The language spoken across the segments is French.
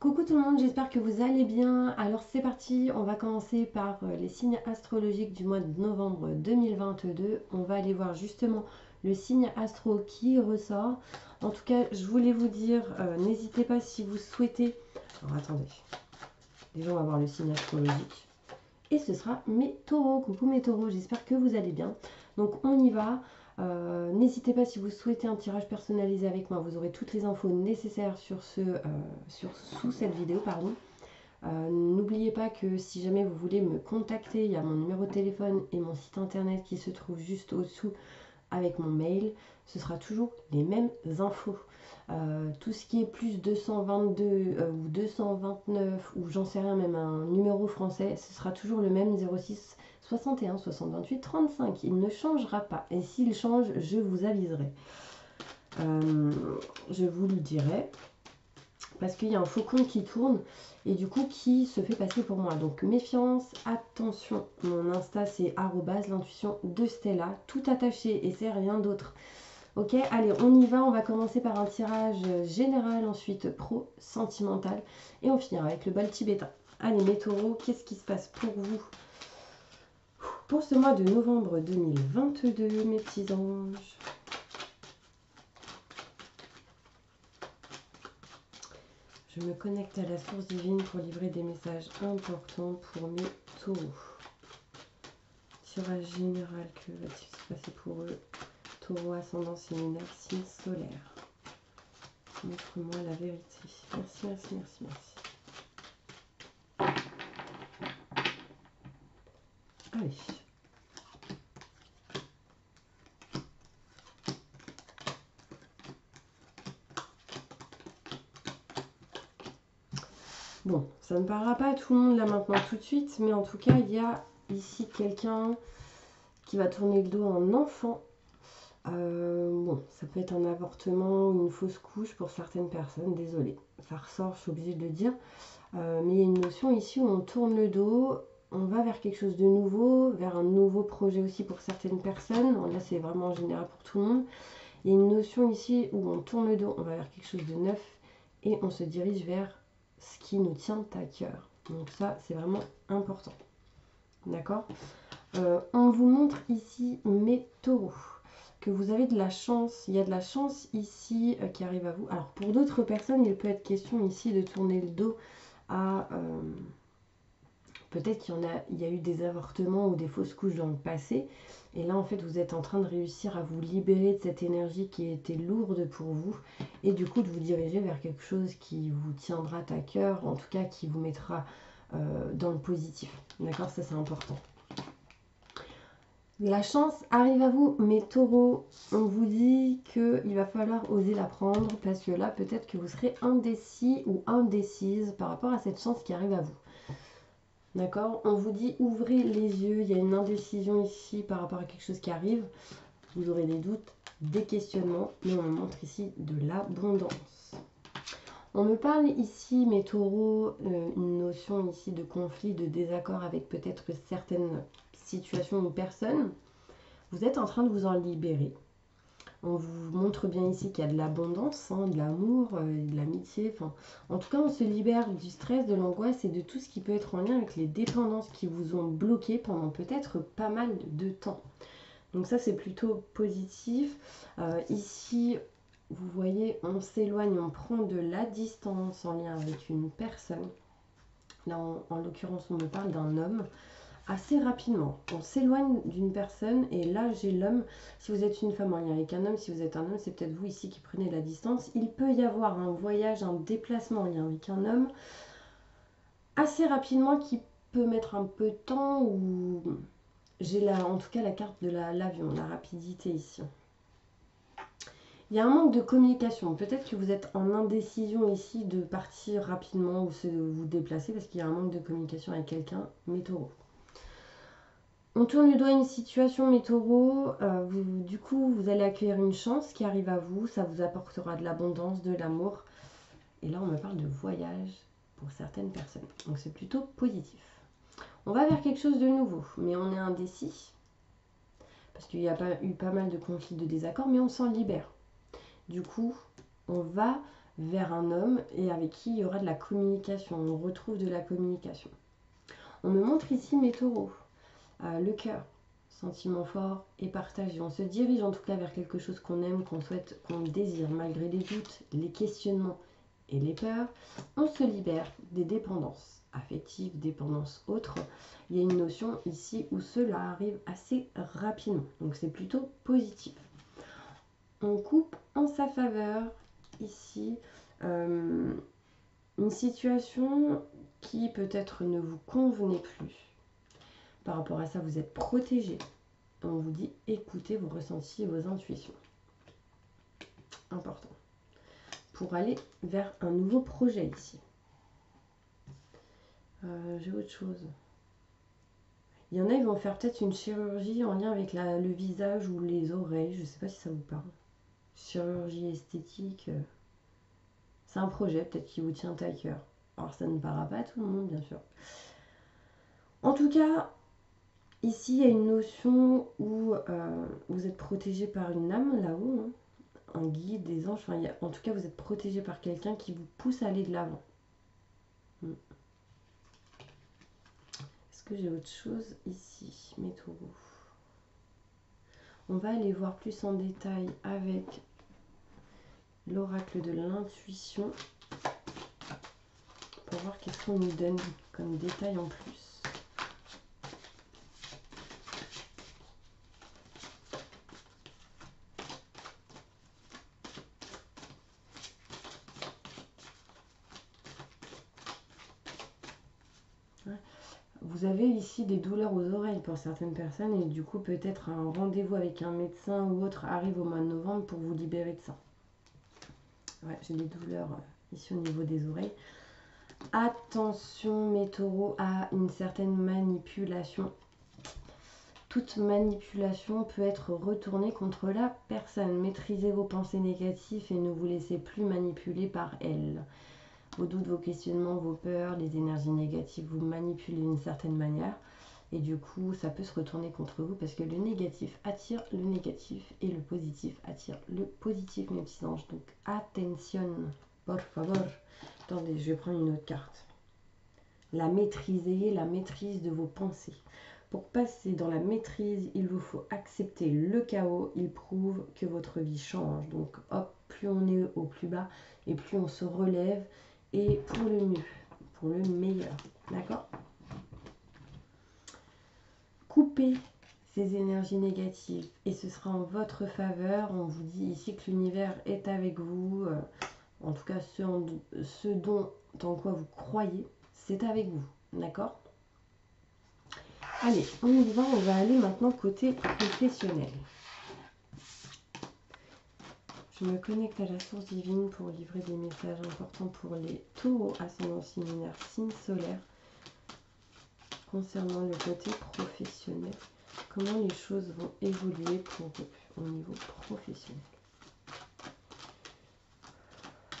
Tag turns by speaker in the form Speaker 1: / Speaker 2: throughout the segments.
Speaker 1: Coucou tout le monde, j'espère que vous allez bien. Alors c'est parti, on va commencer par les signes astrologiques du mois de novembre 2022. On va aller voir justement le signe astro qui ressort. En tout cas, je voulais vous dire, n'hésitez pas si vous souhaitez... Alors attendez, déjà on va voir le signe astrologique. Et ce sera mes taureaux. Coucou mes taureaux, j'espère que vous allez bien. Donc on y va. N'hésitez pas si vous souhaitez un tirage personnalisé avec moi, vous aurez toutes les infos nécessaires sous cette vidéo. N'oubliez pas que si jamais vous voulez me contacter, il y a mon numéro de téléphone et mon site internet qui se trouve juste au-dessous avec mon mail. Ce sera toujours les mêmes infos. Tout ce qui est plus 222 ou 229 ou j'en sais rien, même un numéro français, ce sera toujours le même 06 61 60 28 35. Il ne changera pas. Et s'il change, je vous aviserai. Je vous le dirai. Parce qu'il y a un faux compte qui tourne et du coup qui se fait passer pour moi. Donc méfiance, attention. Mon Insta c'est @l'intuition de Stella, tout attaché et c'est rien d'autre. Ok, allez, on y va. On va commencer par un tirage général, ensuite pro, sentimental et on finira avec le bal tibétain. Allez, mes taureaux, qu'est-ce qui se passe pour vous pour ce mois de novembre 2022, mes petits anges? Je me connecte à la source divine pour livrer des messages importants pour mes taureaux. Tirage général, que va-t-il se passer pour eux? Taureau, ascendant, séminaire, signe solaire. Montre-moi la vérité. Merci, merci, merci, merci. Allez. Bon, ça ne parlera pas à tout le monde là maintenant tout de suite, mais en tout cas, il y a ici quelqu'un qui va tourner le dos à un enfant. Bon, ça peut être un avortement ou une fausse couche pour certaines personnes, désolée. Ça ressort, je suis obligée de le dire. Mais il y a une notion ici où on tourne le dos, on va vers quelque chose de nouveau, vers un nouveau projet aussi pour certaines personnes. Là, c'est vraiment en général pour tout le monde. Il y a une notion ici où on tourne le dos, on va vers quelque chose de neuf et on se dirige vers ce qui nous tient à cœur. Donc ça, c'est vraiment important. D'accord? On vous montre ici mes taureaux, que vous avez de la chance. Il y a de la chance ici qui arrive à vous. Alors pour d'autres personnes, il peut être question ici de tourner le dos à... peut-être il y a eu des avortements ou des fausses couches dans le passé. Et là, en fait, vous êtes en train de réussir à vous libérer de cette énergie qui était lourde pour vous. Et du coup, de vous diriger vers quelque chose qui vous tiendra à cœur, en tout cas qui vous mettra dans le positif. D'accord? Ça, c'est important. La chance arrive à vous, mes taureaux. On vous dit qu'il va falloir oser la prendre parce que là, peut-être que vous serez indécis ou indécise par rapport à cette chance qui arrive à vous. D'accord? On vous dit ouvrez les yeux. Il y a une indécision ici par rapport à quelque chose qui arrive. Vous aurez des doutes, des questionnements, mais on me montre ici de l'abondance. On me parle ici, mes taureaux, une notion ici de conflit, de désaccord avec peut-être certaines situations ou personnes. Vous êtes en train de vous en libérer. On vous montre bien ici qu'il y a de l'abondance, de l'amour, de l'amitié. En tout cas, on se libère du stress, de l'angoisse et de tout ce qui peut être en lien avec les dépendances qui vous ont bloqué pendant peut-être pas mal de temps. Donc ça, c'est plutôt positif. Ici, vous voyez, on s'éloigne, on prend de la distance en lien avec une personne. Là, en l'occurrence, on me parle d'un homme. Assez rapidement, on s'éloigne d'une personne et là j'ai l'homme. Si vous êtes une femme en lien avec un homme, si vous êtes un homme, c'est peut-être vous ici qui prenez la distance. Il peut y avoir un voyage, un déplacement en lien avec un homme assez rapidement qui peut mettre un peu de temps ou j'ai en tout cas la carte de l'avion, la rapidité ici. Il y a un manque de communication. Peut-être que vous êtes en indécision ici de partir rapidement ou de vous déplacer parce qu'il y a un manque de communication avec quelqu'un, mes taureaux. On tourne le doigt à une situation, mes taureaux. Du coup, vous allez accueillir une chance qui arrive à vous. Ça vous apportera de l'abondance, de l'amour. Et là, on me parle de voyage pour certaines personnes. Donc, c'est plutôt positif. On va vers quelque chose de nouveau, mais on est indécis. Parce qu'il y a eu pas mal de conflits, de désaccords, mais on s'en libère. Du coup, on va vers un homme et avec qui il y aura de la communication. On retrouve de la communication. On me montre ici mes taureaux, le cœur, sentiment fort et partagé. On se dirige en tout cas vers quelque chose qu'on aime, qu'on souhaite, qu'on désire, malgré les doutes, les questionnements et les peurs. On se libère des dépendances affectives, dépendances autres. Il y a une notion ici où cela arrive assez rapidement, donc c'est plutôt positif. On coupe en sa faveur ici une situation qui peut-être ne vous convenait plus. Par rapport à ça, vous êtes protégé. On vous dit écoutez vos ressentis et vos intuitions. Important. Pour aller vers un nouveau projet ici. J'ai autre chose. Il y en a, ils vont faire peut-être une chirurgie en lien avec le visage ou les oreilles. Je ne sais pas si ça vous parle. Chirurgie esthétique. C'est un projet peut-être qui vous tient à cœur. Alors ça ne parlera pas à tout le monde, bien sûr. En tout cas, ici, il y a une notion où vous êtes protégé par une âme, là-haut, hein, un guide, des anges. Enfin, en tout cas, vous êtes protégé par quelqu'un qui vous pousse à aller de l'avant. Est-ce que j'ai autre chose ici, mes taureaux? On va aller voir plus en détail avec l'oracle de l'intuition pour voir qu'est-ce qu'on nous donne comme détail en plus. Vous avez ici des douleurs aux oreilles pour certaines personnes et du coup peut-être un rendez-vous avec un médecin ou autre arrive au mois de novembre pour vous libérer de ça. Ouais, j'ai des douleurs ici au niveau des oreilles. Attention mes taureaux à une certaine manipulation. Toute manipulation peut être retournée contre la personne. Maîtrisez vos pensées négatives et ne vous laissez plus manipuler par elles. Vos doutes, vos questionnements, vos peurs, les énergies négatives vous manipulent d'une certaine manière. Et du coup, ça peut se retourner contre vous parce que le négatif attire le négatif et le positif attire le positif, mes petits anges. Donc, attention, por favor. Attendez, je vais prendre une autre carte. La maîtriser, la maîtrise de vos pensées. Pour passer dans la maîtrise, il vous faut accepter le chaos. Il prouve que votre vie change. Donc, hop, plus on est au plus bas et plus on se relève. Et pour le mieux, pour le meilleur. D'accord ? Coupez ces énergies négatives et ce sera en votre faveur. On vous dit ici que l'univers est avec vous. En tout cas, ce dont en quoi vous croyez, c'est avec vous. D'accord ? Allez, on y va. On va aller maintenant côté professionnel. Je me connecte à la source divine pour livrer des messages importants pour les taureaux, ascendant lunaire, signe solaire. Concernant le côté professionnel, comment les choses vont évoluer pour eux au niveau professionnel.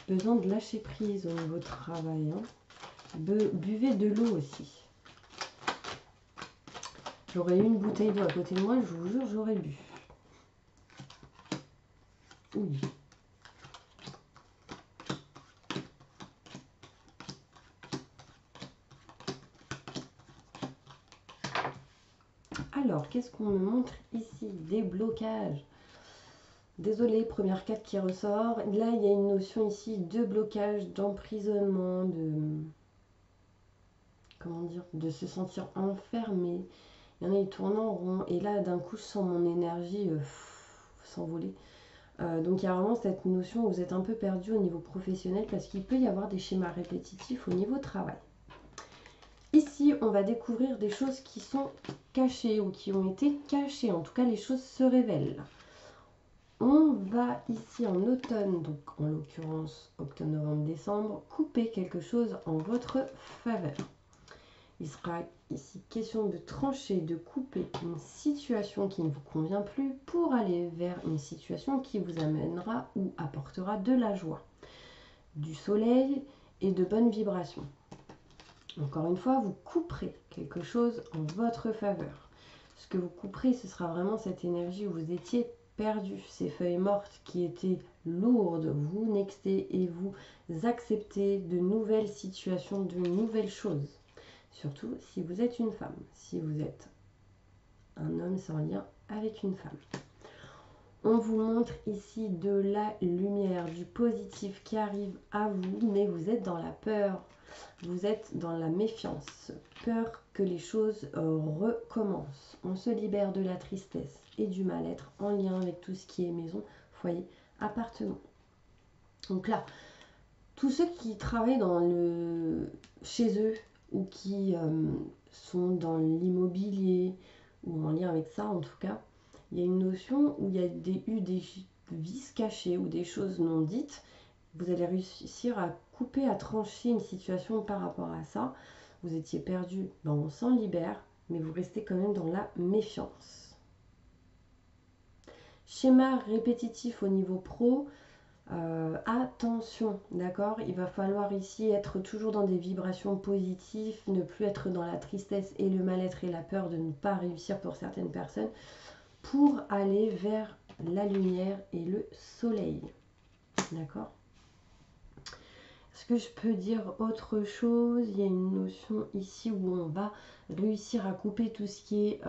Speaker 1: Besoin de lâcher prise au niveau travail. Hein. Buvez de l'eau aussi. J'aurais eu une bouteille d'eau à côté de moi, je vous jure, j'aurais bu. Oui. Alors, qu'est-ce qu'on me montre ici? Des blocages. Désolée, première carte qui ressort. Là, il y a une notion ici de blocage, d'emprisonnement, comment dire, de se sentir enfermé. Il y en a, ils tournent en rond. Et là, d'un coup, je sens mon énergie s'envoler. Donc, il y a vraiment cette notion où vous êtes un peu perdu au niveau professionnel parce qu'il peut y avoir des schémas répétitifs au niveau travail. Ici, on va découvrir des choses qui sont cachées ou qui ont été cachées. En tout cas, les choses se révèlent. On va ici en automne, donc en l'occurrence octobre, novembre, décembre, couper quelque chose en votre faveur. Il sera ici question de trancher, de couper une situation qui ne vous convient plus pour aller vers une situation qui vous amènera ou apportera de la joie, du soleil et de bonnes vibrations. Encore une fois, vous couperez quelque chose en votre faveur. Ce que vous couperez, ce sera vraiment cette énergie où vous étiez perdu ces feuilles mortes qui étaient lourdes, vous nextez et vous acceptez de nouvelles situations, de nouvelles choses. Surtout si vous êtes une femme. Si vous êtes un homme, c'est en lien avec une femme. On vous montre ici de la lumière, du positif qui arrive à vous, mais vous êtes dans la peur, vous êtes dans la méfiance, peur que les choses recommencent. On se libère de la tristesse et du mal-être en lien avec tout ce qui est maison, foyer, appartement. Donc là, tous ceux qui travaillent chez eux ou qui sont dans l'immobilier ou en lien avec ça en tout cas, il y a une notion où il y a eu des vices cachés ou des choses non dites. Vous allez réussir à couper, à trancher une situation par rapport à ça. Vous étiez perdu, ben on s'en libère, mais vous restez quand même dans la méfiance. Schéma répétitif au niveau pro. Attention, d'accord, il va falloir ici être toujours dans des vibrations positives, ne plus être dans la tristesse et le mal-être et la peur de ne pas réussir pour certaines personnes, pour aller vers la lumière et le soleil, d'accord. Est-ce que je peux dire autre chose? Il y a une notion ici où on va réussir à couper tout ce qui est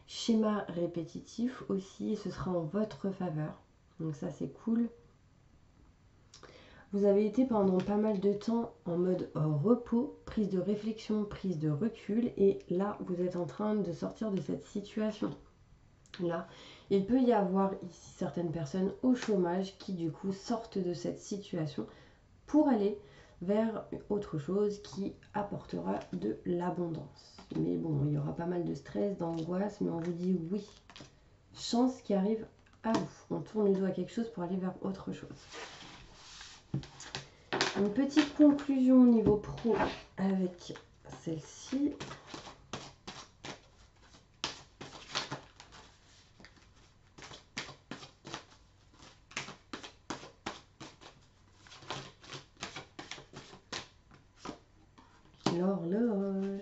Speaker 1: schéma répétitif aussi, et ce sera en votre faveur, donc ça c'est cool. Vous avez été pendant pas mal de temps en mode repos, prise de réflexion, prise de recul, et là vous êtes en train de sortir de cette situation. Là, il peut y avoir ici certaines personnes au chômage qui du coup sortent de cette situation pour aller vers autre chose qui apportera de l'abondance. Mais bon, il y aura pas mal de stress, d'angoisse, mais on vous dit oui. Chance qui arrive à vous. On tourne le dos à quelque chose pour aller vers autre chose. Une petite conclusion au niveau pro avec celle-ci. L'horloge.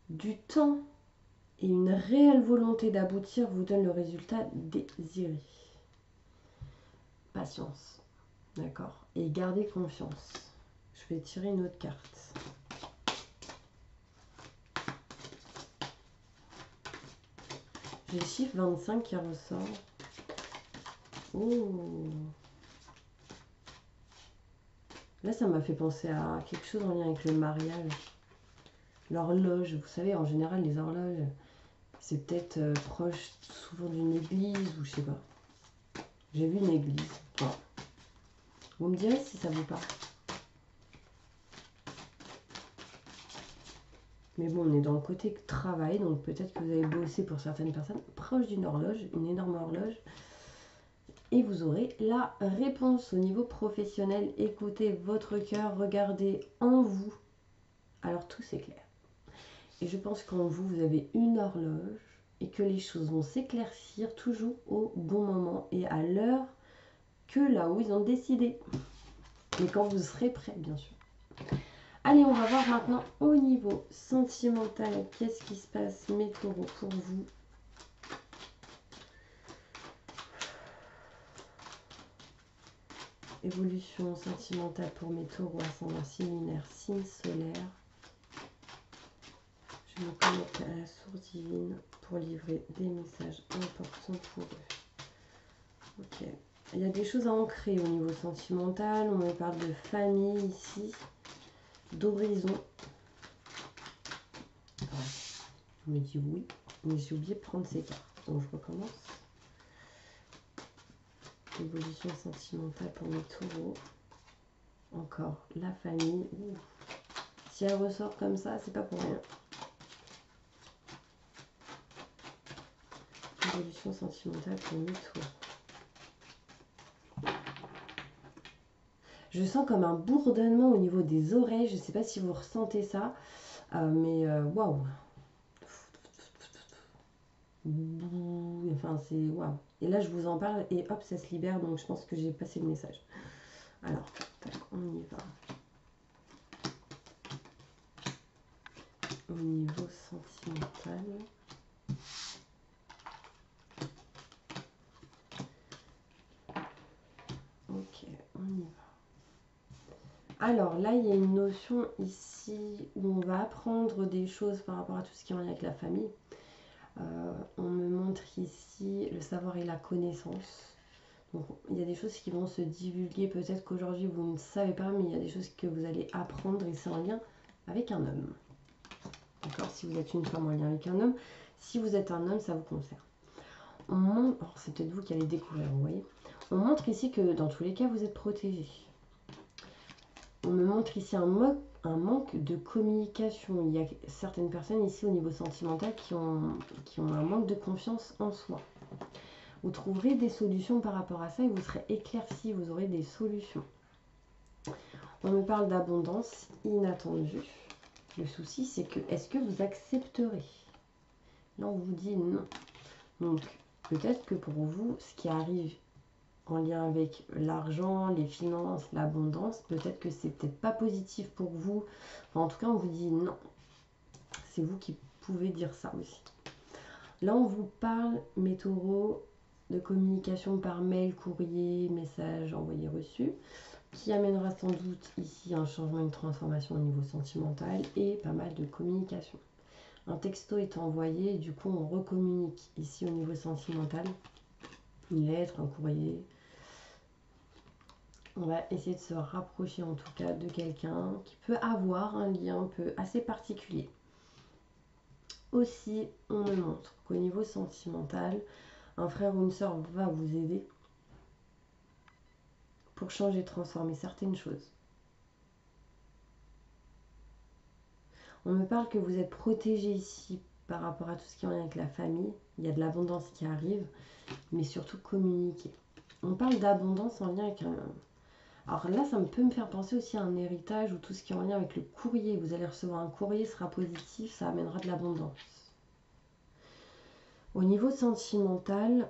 Speaker 1: Du temps et une réelle volonté d'aboutir vous donne le résultat désiré. Patience, d'accord, et gardez confiance. Je vais tirer une autre carte. J'ai le chiffre 25 qui ressort. Oh. Là, ça m'a fait penser à quelque chose en lien avec le mariage. L'horloge, vous savez, en général, les horloges, c'est peut-être proche souvent d'une église ou je sais pas. J'ai vu une église. Voilà. Vous me direz si ça vous parle. Mais bon, on est dans le côté travail, donc peut-être que vous avez bossé pour certaines personnes proche d'une horloge, une énorme horloge. Et vous aurez la réponse au niveau professionnel. Écoutez votre cœur, regardez en vous. Alors tout s'éclaire. Et je pense qu'en vous, vous avez une horloge et que les choses vont s'éclaircir toujours au bon moment et à l'heure que là où ils ont décidé. Mais quand vous serez prêt, bien sûr. Allez, on va voir maintenant au niveau sentimental. Qu'est-ce qui se passe, mes taureaux, pour vous? Évolution sentimentale pour mes taureaux, ascendant signe lunaire, signe solaire. Je me connecte à la source divine pour livrer des messages importants pour eux. Ok. Il y a des choses à ancrer au niveau sentimental. On me parle de famille ici, d'horizon. Je me dis oui, mais j'ai oublié de prendre ces cartes. Donc je recommence. Évolution sentimentale pour mes taureaux. Encore la famille. Ouh. Si elle ressort comme ça, c'est pas pour rien. Évolution sentimentale pour mes taureaux. Je sens comme un bourdonnement au niveau des oreilles. Je ne sais pas si vous ressentez ça. Mais waouh. Enfin, c'est waouh. Et là, je vous en parle et hop, ça se libère. Donc, je pense que j'ai passé le message. Alors, tac, on y va. Au niveau sentimental. Alors là, il y a une notion ici où on va apprendre des choses par rapport à tout ce qui est en lien avec la famille. On me montre ici le savoir et la connaissance. Donc il y a des choses qui vont se divulguer. Peut-être qu'aujourd'hui vous ne savez pas, mais il y a des choses que vous allez apprendre et c'est en lien avec un homme. D'accord? Si vous êtes une femme en lien avec un homme, si vous êtes un homme, ça vous concerne. On montre, c'est peut-être vous qui allez découvrir, vous voyez. On montre ici que dans tous les cas, vous êtes protégé. On me montre ici un manque de communication. Il y a certaines personnes ici au niveau sentimental qui ont un manque de confiance en soi. Vous trouverez des solutions par rapport à ça et vous serez éclairci, vous aurez des solutions. On me parle d'abondance inattendue. Le souci, c'est que, est-ce que vous accepterez? Là, on vous dit non. Donc, peut-être que pour vous, ce qui arrive en lien avec l'argent, les finances, l'abondance, peut-être que c'est peut-être pas positif pour vous. Enfin, en tout cas, on vous dit non. C'est vous qui pouvez dire ça aussi. Là, on vous parle, mes taureaux, de communication par mail, courrier, message envoyé reçu, qui amènera sans doute ici un changement, une transformation au niveau sentimental et pas mal de communication. Un texto est envoyé et du coup on recommunique ici au niveau sentimental. Une lettre, un courrier. On va essayer de se rapprocher en tout cas de quelqu'un qui peut avoir un lien un peu assez particulier. Aussi, on me montre qu'au niveau sentimental, un frère ou une soeur va vous aider pour changer, transformer certaines choses. On me parle que vous êtes protégé ici par rapport à tout ce qui est en lien avec la famille. Il y a de l'abondance qui arrive, mais surtout communiquer. On parle d'abondance en lien avec un... Alors là, ça peut me faire penser aussi à un héritage ou tout ce qui est en lien avec le courrier. Vous allez recevoir un courrier, sera positif, ça amènera de l'abondance. Au niveau sentimental,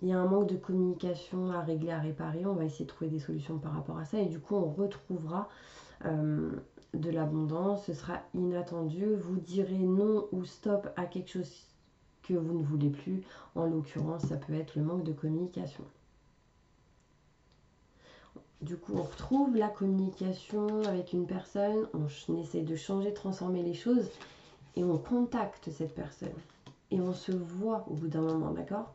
Speaker 1: il y a un manque de communication à régler, à réparer. On va essayer de trouver des solutions par rapport à ça. Et du coup, on retrouvera de l'abondance. Ce sera inattendu. Vous direz non ou stop à quelque chose que vous ne voulez plus. En l'occurrence, ça peut être le manque de communication. Du coup, on retrouve la communication avec une personne. On essaie de changer, de transformer les choses. Et on contacte cette personne. Et on se voit au bout d'un moment, d'accord ?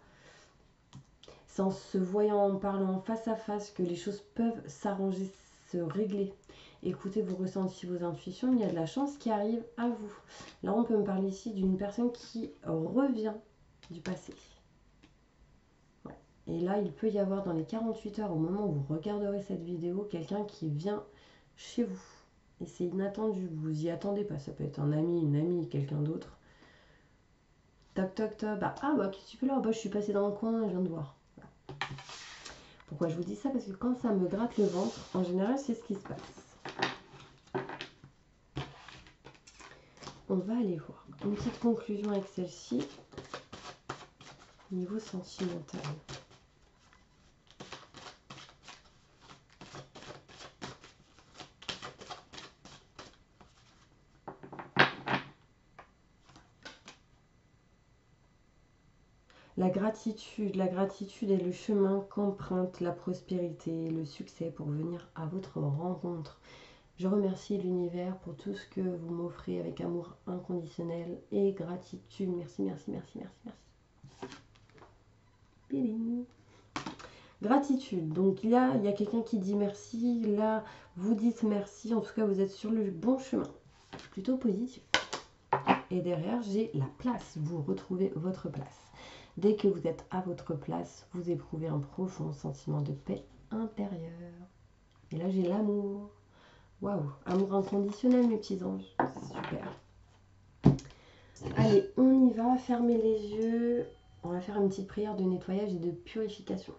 Speaker 1: C'est en se voyant, en parlant face à face que les choses peuvent s'arranger, se régler. Écoutez vos ressentis, vos intuitions, il y a de la chance qui arrive à vous. Là, on peut me parler ici d'une personne qui revient du passé. Ouais. Et là, il peut y avoir dans les 48 heures, au moment où vous regarderez cette vidéo, quelqu'un qui vient chez vous. Et c'est inattendu, vous y attendez pas. Ça peut être un ami, une amie, quelqu'un d'autre. Toc, toc, toc. Bah, qu'est-ce que tu fais là? Bah, je suis passée dans le coin, je viens de voir. Pourquoi je vous dis ça? Parce que quand ça me gratte le ventre, en général, c'est ce qui se passe. On va aller voir. Une petite conclusion avec celle-ci. Niveau sentimental. La gratitude est le chemin qu'emprunte la prospérité, le succès pour venir à votre rencontre. Je remercie l'univers pour tout ce que vous m'offrez avec amour inconditionnel et gratitude. Merci, merci, merci, merci, merci. Biling. Gratitude. Donc il y a quelqu'un qui dit merci. Là, vous dites merci. En tout cas, vous êtes sur le bon chemin. Plutôt positif. Et derrière, j'ai la place. Vous retrouvez votre place. Dès que vous êtes à votre place, vous éprouvez un profond sentiment de paix intérieure. Et là, j'ai l'amour. Waouh, amour inconditionnel, mes petits anges. C'est super. Allez, on y va. Fermez les yeux. On va faire une petite prière de nettoyage et de purification.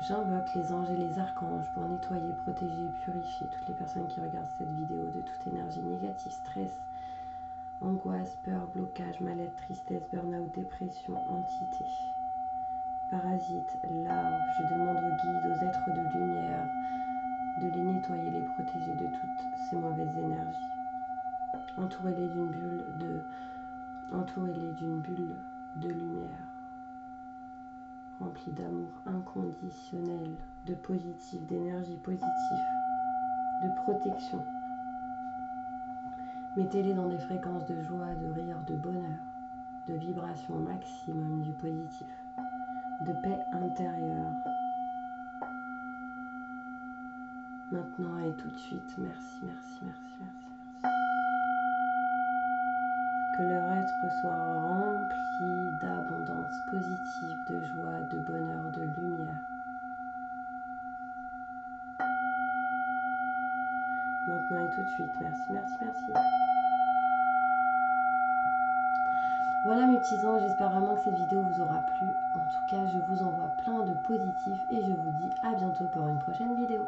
Speaker 1: J'invoque les anges et les archanges pour nettoyer, protéger, purifier toutes les personnes qui regardent cette vidéo de toute énergie négative, stress, angoisse, peur, blocage, mal-être, tristesse, burn-out, dépression, entité, parasite, larves. Je demande aux guides, aux êtres de lumière de les nettoyer, les protéger de toutes ces mauvaises énergies. Entourez-les d'une bulle de lumière, remplie d'amour inconditionnel. inconditionnel, de positif, d'énergie positive, de protection. Mettez-les dans des fréquences de joie, de rire, de bonheur, de vibration maximum du positif, de paix intérieure. Maintenant et tout de suite, merci, merci, merci, merci, merci. Que leur être soit rempli d'abondance positive, de joie, de bonheur, de lumière. Maintenant et tout de suite, merci, merci, merci. Voilà mes petits anges, j'espère vraiment que cette vidéo vous aura plu. En tout cas, je vous envoie plein de positifs et je vous dis à bientôt pour une prochaine vidéo.